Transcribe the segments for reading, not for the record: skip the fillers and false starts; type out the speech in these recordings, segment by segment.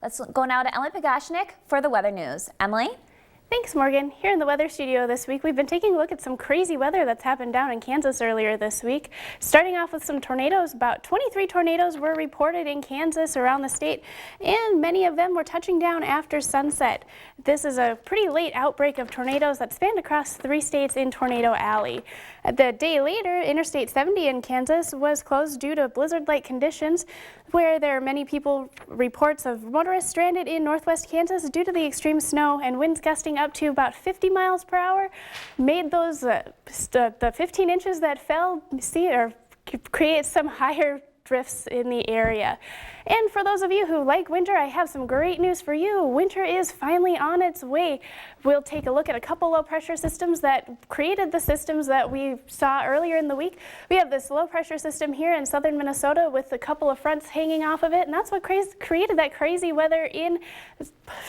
Let's go now to Emily Pagashnik for the weather news. Emily? Thanks, Morgan. Here in the weather studio this week, we've been taking a look at some crazy weather that's happened down in Kansas earlier this week. Starting off with some tornadoes, about 23 tornadoes were reported in Kansas around the state, and many of them were touching down after sunset. This is a pretty late outbreak of tornadoes that spanned across 3 states in Tornado Alley. The day later, Interstate 70 in Kansas was closed due to blizzard-like conditions, where there are many reports of motorists stranded in northwest Kansas due to the extreme snow and winds gusting up to about 50 miles per hour, made those the 15 inches that fell create some higher drifts in the area. And for those of you who like winter, I have some great news for you. Winter is finally on its way. We'll take a look at a couple low pressure systems that created the systems that we saw earlier in the week. We have this low pressure system here in southern Minnesota with a couple of fronts hanging off of it, and that's what created that crazy weather in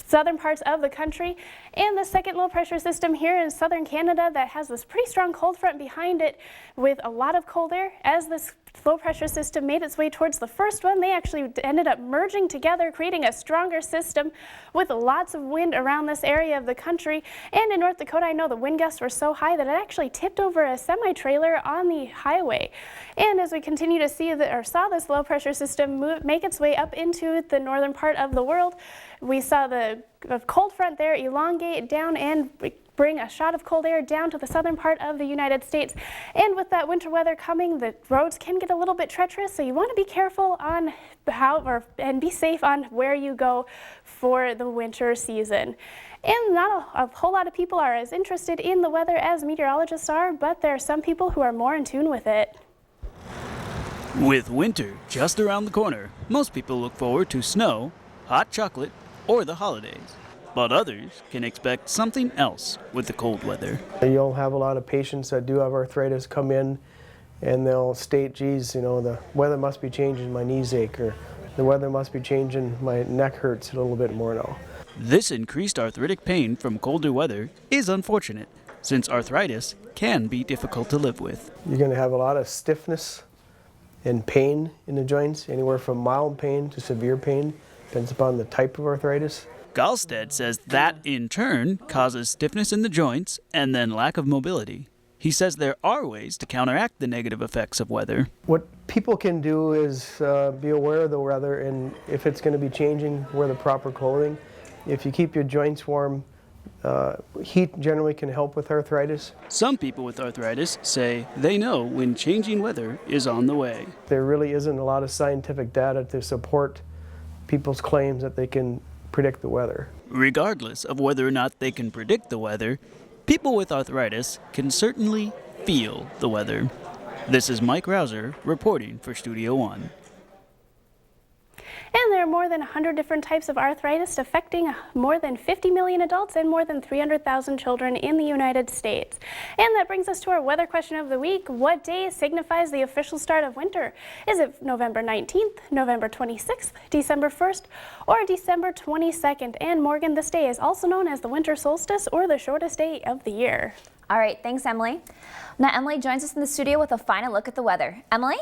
southern parts of the country. And the second low pressure system here in southern Canada that has this pretty strong cold front behind it with a lot of cold air. As this low pressure system made its way towards the first one, they actually ended up merging together, creating a stronger system with lots of wind around this area of the country. And in North Dakota, I know the wind gusts were so high that it actually tipped over a semi-trailer on the highway. And as we continue to saw this low pressure system make its way up into the northern part of the world, we saw the cold front there elongate down and bring a shot of cold air down to the southern part of the United States. And with that winter weather coming, the roads can get a little bit treacherous, so you want to be careful on and be safe on where you go for the winter season. And not a whole lot of people are as interested in the weather as meteorologists are, but there are some people who are more in tune with it. With winter just around the corner, most people look forward to snow, hot chocolate, or the holidays. But others can expect something else with the cold weather. You'll have a lot of patients that do have arthritis come in and they'll state, geez, you know, the weather must be changing, my knees ache, or the weather must be changing, my neck hurts a little bit more now. This increased arthritic pain from colder weather is unfortunate, since arthritis can be difficult to live with. You're going to have a lot of stiffness and pain in the joints, anywhere from mild pain to severe pain, depends upon the type of arthritis. Galstead says that, in turn, causes stiffness in the joints and then lack of mobility. He says there are ways to counteract the negative effects of weather. What people can do is be aware of the weather, and if it's going to be changing, wear the proper clothing. If you keep your joints warm, heat generally can help with arthritis. Some people with arthritis say they know when changing weather is on the way. There really isn't a lot of scientific data to support people's claims that they can predict the weather. Regardless of whether or not they can predict the weather, people with arthritis can certainly feel the weather. This is Mike Rouser reporting for Studio One. And there are more than 100 different types of arthritis affecting more than 50 million adults and more than 300,000 children in the United States. And that brings us to our weather question of the week. What day signifies the official start of winter? Is it November 19th, November 26th, December 1st, or December 22nd? And Morgan, this day is also known as the winter solstice or the shortest day of the year. All right, thanks, Emily. Now, Emily joins us in the studio with a final look at the weather. Emily?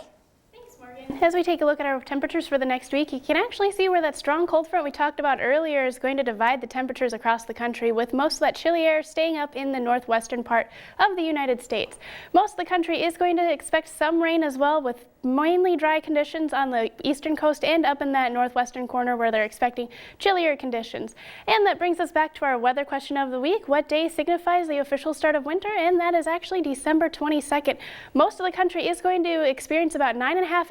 As we take a look at our temperatures for the next week, you can actually see where that strong cold front we talked about earlier is going to divide the temperatures across the country, with most of that chilly air staying up in the northwestern part of the United States. Most of the country is going to expect some rain as well, with mainly dry conditions on the eastern coast and up in that northwestern corner where they're expecting chillier conditions. And that brings us back to our weather question of the week. What day signifies the official start of winter? And that is actually December 22nd. Most of the country is going to experience about 9.5 inches